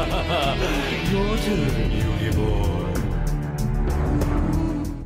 Your turn, Yugi boy.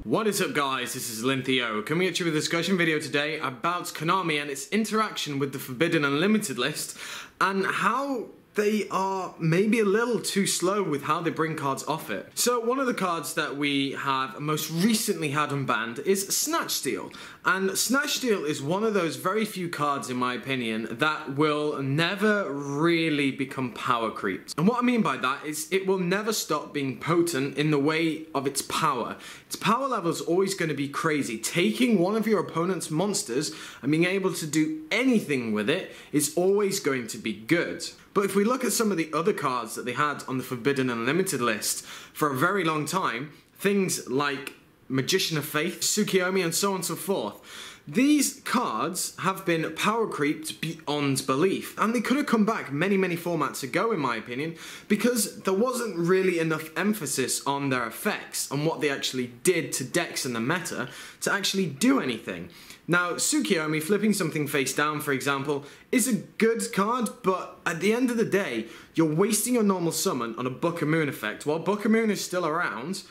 What is up, guys? This is Lintheo, coming at you with a discussion video today about Konami and its interaction with the Forbidden Unlimited list and how they are maybe a little too slow with how they bring cards off it. So one of the cards that we have most recently had unbanned is Snatch Steal. And Snatch Steal is one of those very few cards, in my opinion, that will never really become power creeped. And what I mean by that is it will never stop being potent in the way of its power. Its power level is always going to be crazy. Taking one of your opponent's monsters and being able to do anything with it is always going to be good. But if we look at some of the other cards that they had on the Forbidden Unlimited list for a very long time, things like Magician of Faith, Tsukiyomi, and so on and so forth, these cards have been power creeped beyond belief, and they could have come back many formats ago, in my opinion, because there wasn't really enough emphasis on their effects, on what they actually did to decks and the meta, to actually do anything. Now, Tsukiyomi, flipping something face down, for example, is a good card, but at the end of the day, you're wasting your normal summon on a Book of Moon effect while Book of Moon is still around,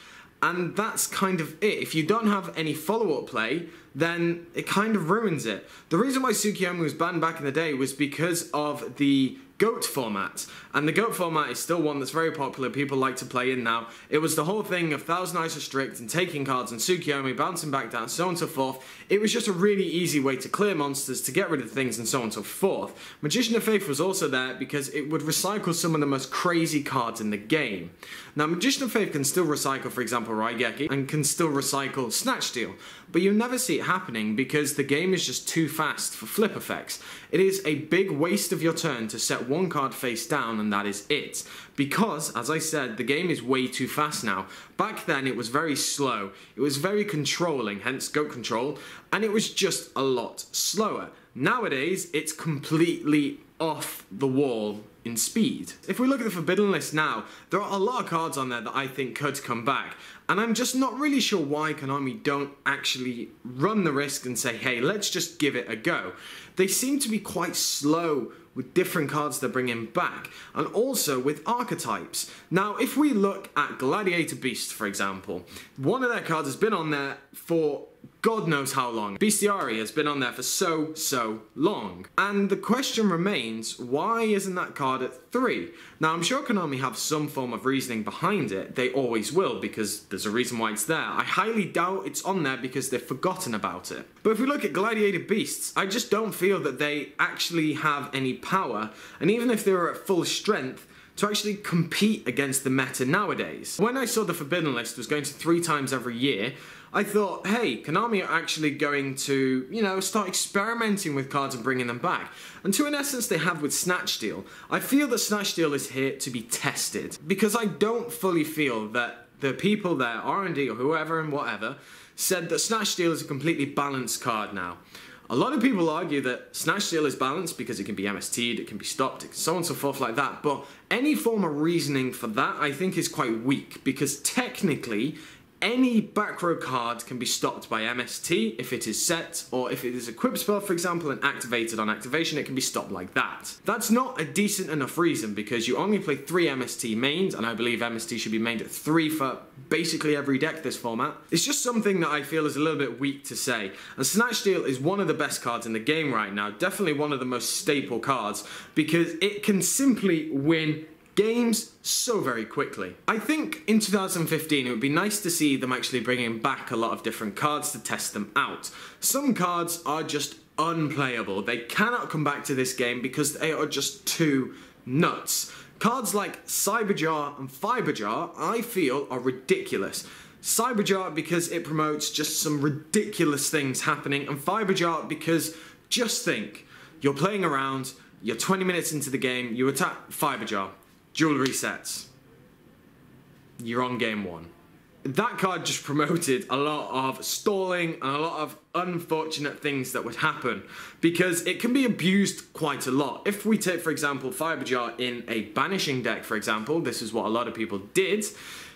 and that's kind of it. If you don't have any follow-up play, then it kind of ruins it. The reason why Tsukiyomi was banned back in the day was because of the GOAT format, and the GOAT format is still one that's very popular, people like to play in now. It was the whole thing of Thousand Eyes Restrict and taking cards and Tsukiyomi bouncing back down, so on and so forth. It was just a really easy way to clear monsters, to get rid of things, and so on and so forth. Magician of Faith was also there because it would recycle some of the most crazy cards in the game. Now, Magician of Faith can still recycle, for example, Raigeki, and can still recycle Snatch Steal, but you'll never see it happening because the game is just too fast for flip effects. It is a big waste of your turn to set one card face down, and that is it. Because, as I said, the game is way too fast now. Back then it was very slow, it was very controlling, hence GOAT control, and it was just a lot slower. Nowadays it's completely off the wall in speed. If we look at the Forbidden list now, there are a lot of cards on there that I think could come back, and I'm just not really sure why Konami don't actually run the risk and say, hey, let's just give it a go. They seem to be quite slow with different cards they're bringing back, and also with archetypes. Now, if we look at Gladiator Beast, for example, one of their cards has been on there for God knows how long. Bestiari has been on there for so long. And the question remains, why isn't that card at 3? Now, I'm sure Konami have some form of reasoning behind it. They always will, because there's a reason why it's there. I highly doubt it's on there because they've forgotten about it. But if we look at Gladiator Beasts, I just don't feel that they actually have any power. And even if they were at full strength, to actually compete against the meta nowadays. When I saw the Forbidden list was going to 3 times every year, I thought, hey, Konami are actually going to, you know, start experimenting with cards and bringing them back. And to an essence they have with Snatch Steal. I feel that Snatch Steal is here to be tested, because I don't fully feel that the people there, R&D or whoever and whatever, said that Snatch Steal is a completely balanced card now. A lot of people argue that Snatch Steal is balanced because it can be MST'd, it can be stopped, so on and so forth like that, but any form of reasoning for that I think is quite weak, because technically any back row card can be stopped by MST if it is set, or if it is a equip spell, for example, and activated on activation, it can be stopped like that. That's not a decent enough reason, because you only play 3 MST mains, and I believe MST should be mained at 3 for basically every deck this format. It's just something that I feel is a little bit weak to say. And Snatch Steal is one of the best cards in the game right now, definitely one of the most staple cards, because it can simply win games so very quickly. I think in 2015 it would be nice to see them actually bringing back a lot of different cards to test them out. Some cards are just unplayable. They cannot come back to this game because they are just too nuts. Cards like Cyberjar and Fiberjar, I feel, are ridiculous. Cyberjar because it promotes just some ridiculous things happening, and Fiberjar because, just think, you're playing around, you're 20 minutes into the game, you attack Fiberjar, dual resets, you're on game 1. That card just promoted a lot of stalling and a lot of unfortunate things that would happen, because it can be abused quite a lot. If we take, for example, Fiberjar in a banishing deck, for example, this is what a lot of people did,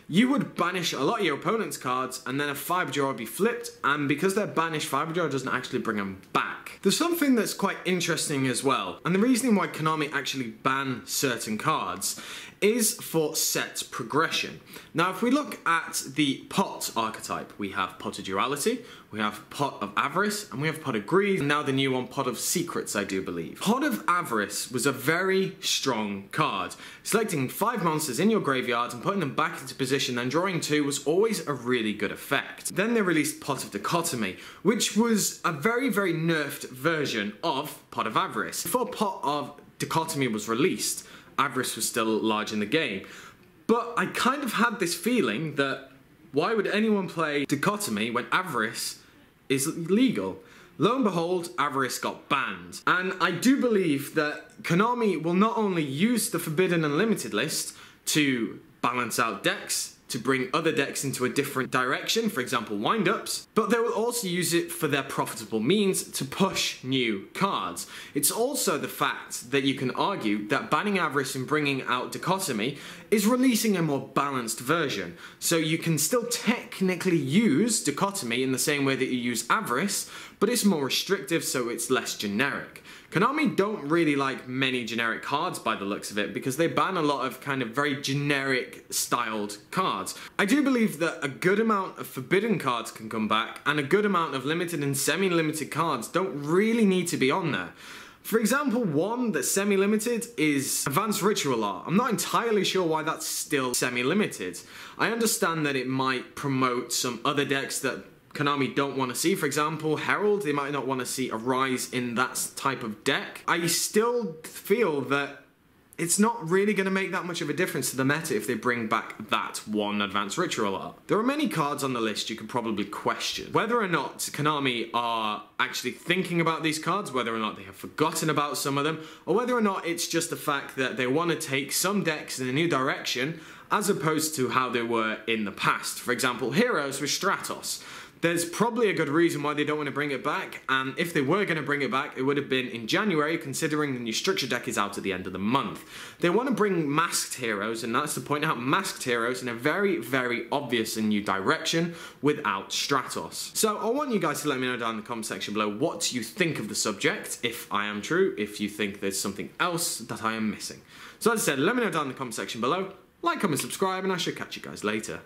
you would banish a lot of your opponent's cards, and then a Fiber Draw would be flipped, and because they're banished, Fiber Draw doesn't actually bring them back. There's something that's quite interesting as well, and the reason why Konami actually ban certain cards is for set progression. Now, if we look at the Pot archetype, we have Pot of Duality, we have Pot of Avarice, and we have Pot of Greed, and now the new one, Pot of Secrets, I do believe. Pot of Avarice was a very strong card. Selecting 5 monsters in your graveyard and putting them back into position, then drawing 2 was always a really good effect. Then they released Pot of Dichotomy, which was a very, very nerfed version of Pot of Avarice. Before Pot of Dichotomy was released, Avarice was still large in the game. But I kind of had this feeling that why would anyone play Dichotomy when Avarice is legal? Lo and behold, Avarice got banned. And I do believe that Konami will not only use the Forbidden Unlimited list to balance out decks, to bring other decks into a different direction, for example wind-ups, but they will also use it for their profitable means to push new cards. It's also the fact that you can argue that banning Avarice and bringing out Dichotomy is releasing a more balanced version. So you can still technically use Dichotomy in the same way that you use Avarice, but it's more restrictive, so it's less generic. Konami don't really like many generic cards by the looks of it, because they ban a lot of kind of very generic styled cards. I do believe that a good amount of forbidden cards can come back, and a good amount of limited and semi-limited cards don't really need to be on there. For example, one that's semi-limited is Advanced Ritual Art. I'm not entirely sure why that's still semi-limited. I understand that it might promote some other decks that Konami don't want to see. For example, Herald, they might not want to see a rise in that type of deck. I still feel that it's not really going to make that much of a difference to the meta if they bring back that one Advanced Ritual Art. There are many cards on the list you could probably question. Whether or not Konami are actually thinking about these cards, whether or not they have forgotten about some of them, or whether or not it's just the fact that they want to take some decks in a new direction as opposed to how they were in the past. For example, Heroes with Stratos. There's probably a good reason why they don't want to bring it back, and if they were going to bring it back, it would have been in January, considering the new structure deck is out at the end of the month. They want to bring Masked Heroes, and that's to point out Masked Heroes in a very, very obvious and new direction without Stratos. So I want you guys to let me know down in the comment section below what you think of the subject, if I am true, if you think there's something else that I am missing. So as I said, let me know down in the comment section below, like, comment, subscribe, and I shall catch you guys later.